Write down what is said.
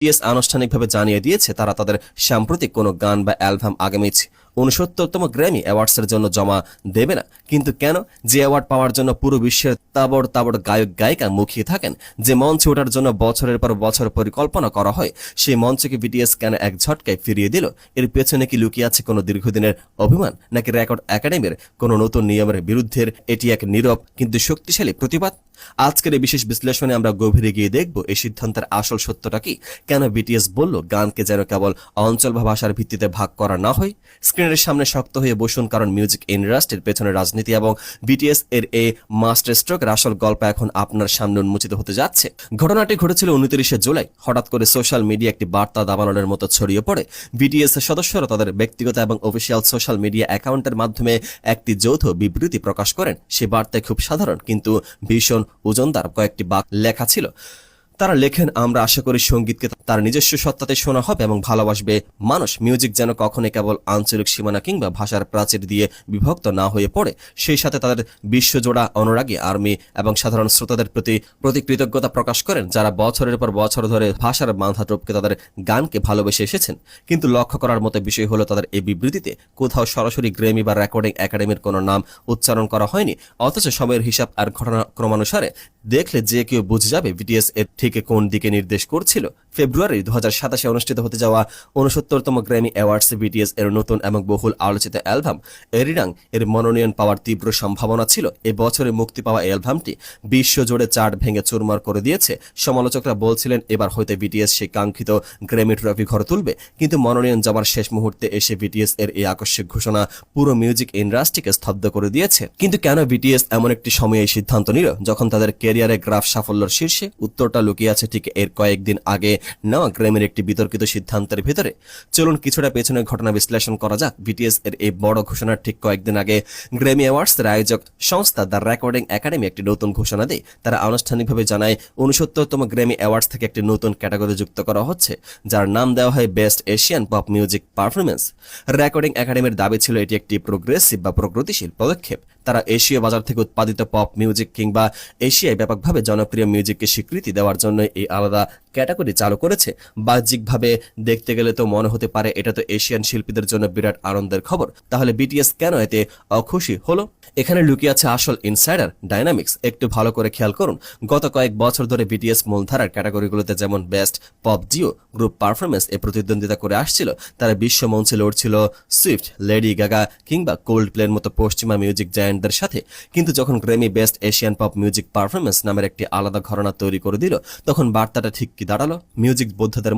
BTS আনুষ্ঠানিকভাবে জানিয়ে দিয়েছে তারা তাদের সাম্প্রতিক কোনো গান বা অ্যালবাম আগামী 69তম গ্র্যামি অ্যাওয়ার্ডসের জন্য জমা দেবে না। কিন্তু কেন? যে অ্যাওয়ার্ড পাওয়ার জন্য পুরো বিশ্বের তাবড় তাবড় গায়ক গায়িকা মুখিয়ে থাকেন, যে মঞ্চে ওঠার জন্য বছরের পর বছর পরিকল্পনা করা হয়, সেই মঞ্চকে বিটিএস কেন এক ঝটকায় ফিরিয়ে দিল? এর পেছনে কি লুকিয়ে আছে কোনো দীর্ঘদিনের অভিমান, নাকি রেকর্ড একাডেমির কোনো নতুন নিয়মের বিরুদ্ধে এটি এক নীরব কিন্তু শক্তিশালী প্রতিবাদ? আজকের এই বিশেষ বিশ্লেষণে আমরা গভীরে গিয়ে দেখব এই সিদ্ধান্তের আসল সত্যটা কি, কেন বিটিএস বলল গানকে যেন কেবল অঞ্চল বা ভাষার ভিত্তিতে ভাগ করা না হয়। স্ক্রিনের সামনে শক্ত হয়ে বসুন, কারণ মিউজিক ইন্ডাস্ট্রির পেছনে রাজনীতি এবং বিটিএস এর এই মাস্টার স্ট্রোকের আসল গল্প এখন আপনার সামনে উন্মোচিত হতে যাচ্ছে। ঘটনাটি ঘটেছিল 29শে জুলাই। হঠাৎ করে সোশ্যাল মিডিয়া একটি বার্তা দাবানলের মতো ছড়িয়ে পড়ে। বিটিএস এর সদস্যরা তাদের ব্যক্তিগত এবং অফিসিয়াল সোশ্যাল মিডিয়া অ্যাকাউন্টের মাধ্যমে একটি যৌথ বিবৃতি প্রকাশ করেন। সে বার্তায় খুব সাধারণ কিন্তু ভীষণ ওজনদার কয়েকটি বাক্য লেখা ছিল। তারা লেখেন, আমরা আশা করি সঙ্গীতকে তার নিজস্ব সত্তাতে শোনা হবে এবং ভালোবাসবে মানুষ। মিউজিক যেন কখনোই কেবল আঞ্চলিক সীমানা কিংবা ভাষার প্রাচীর দিয়ে বিভক্ত না হয়ে পড়ে। সেই সাথে তাদের বিশ্বজোড়া অনুরাগী আর্মি এবং সাধারণ শ্রোতাদের প্রতি কৃতজ্ঞতা প্রকাশ করেন, যারা বছরের পর বছর ধরে ভাষার বাঁধা টপকে তাদের গানকে ভালোবেসে এসেছেন। কিন্তু লক্ষ্য করার মতো বিষয় হলো, তাদের এই বিবৃতিতে কোথাও সরাসরি গ্র্যামি বা রেকর্ডিং একাডেমির কোনো নাম উচ্চারণ করা হয়নি। অথচ সময়ের হিসাব আর ঘটনাক্রমানুসারে দেখলে যে কেউ বুঝে যাবে বিটিএস এর ঠিক কোন দিকে নির্দেশ করছিল। ফেব্রুয়ারি 2027 অনুষ্ঠিত হতে যাওয়া 69তম গ্র্যামি অ্যাওয়ার্ডসে বিটিএস এর নতুন এবং বহুল আলোচিত অ্যালবাম এরিরাং এর মনোনয়ন পাওয়ার তীব্র সম্ভাবনা ছিল। এ বছরে মুক্তি পাওয়া অ্যালবামটি বিশ্বজুড়ে চার্ট ভেঙে চুরমার করে দিয়েছে। সমালোচকরা বলছিলেন এবার হয়তো বিটিএস সেই কাঙ্ক্ষিত গ্র্যামি ট্রফি ঘরে তুলবে। কিন্তু মনোনয়ন জমার শেষ মুহূর্তে এসে বিটিএস এর এই আকস্মিক ঘোষণা পুরো মিউজিক ইন্ডাস্ট্রিকে স্তব্ধ করে দিয়েছে। কিন্তু কেন বিটিএস এমন একটি সময়ে এই সিদ্ধান্ত নিল, যখন তাদের ক্যারিয়ারে গ্রাফ সাফল্যের শীর্ষে? উত্তরটা লুকিয়ে আছে ঠিক এর কয়েকদিন আগে নেওয়া গ্র্যামির একটি বিতর্কিত সিদ্ধান্তের ভেতরে। চলুন কিছুটা পেছনের ঘটনা বিশ্লেষণ করা যাক। বিটিএস এর এই বড় ঘোষণার ঠিক কয়েকদিন আগে গ্র্যামি অ্যাওয়ার্ডসের আয়োজক সংস্থা দ্য রেকর্ডিং একাডেমি একটি নতুন ঘোষণা দেয়। তারা আনুষ্ঠানিকভাবে জানায় 69তম গ্র্যামি অ্যাওয়ার্ডস থেকে একটি নতুন ক্যাটাগরি যুক্ত করা হচ্ছে, যার নাম দেওয়া হয় best Asian pop music performance. Recording একাডেমির দাবি ছিল এটি একটি প্রোগ্রেসিভ বা প্রগতিশীল পদক্ষেপ। তারা এশীয় বাজার থেকে উৎপাদিত পপ মিউজিক কিংবা এশিয়ায় ব্যাপকভাবে জনপ্রিয় মিউজিককে স্বীকৃতি দেওয়ার জন্য এই আলাদা ক্যাটাগরি চালু করেছে। বাহ্যিকভাবে দেখতে গেলে তো মনে হতে পারে এটা তো এশিয়ান শিল্পীদের জন্য বিরাট আনন্দের খবর। তাহলে বিটিএস কেন এতে অখুশি হলো? এখানে লুকিয়ে আছে আসল ইনসাইডার ডাইনামিক্স। একটু ভালো করে খেয়াল করুন। গত কয়েক বছর ধরে বিটিএস মূলধারার ক্যাটাগরিগুলোতে যেমন best pop duo group performance এ প্রতিদ্বন্দ্বিতা করে আসছিল। তারা বিশ্ব মঞ্চে লড়ছিল সুইফট, লেডি গাগা কিংবা কোল্ড প্লের মতো পশ্চিমা মিউজিক জায়ান্টদের সাথে। কিন্তু যখন Grammy best Asian pop music performance নামের একটি আলাদা ঘরানা তৈরি করে দিল, তখন বার্তাটা ঠিক কি দাঁড়ালো? মিউজিক বোদ্ধাদের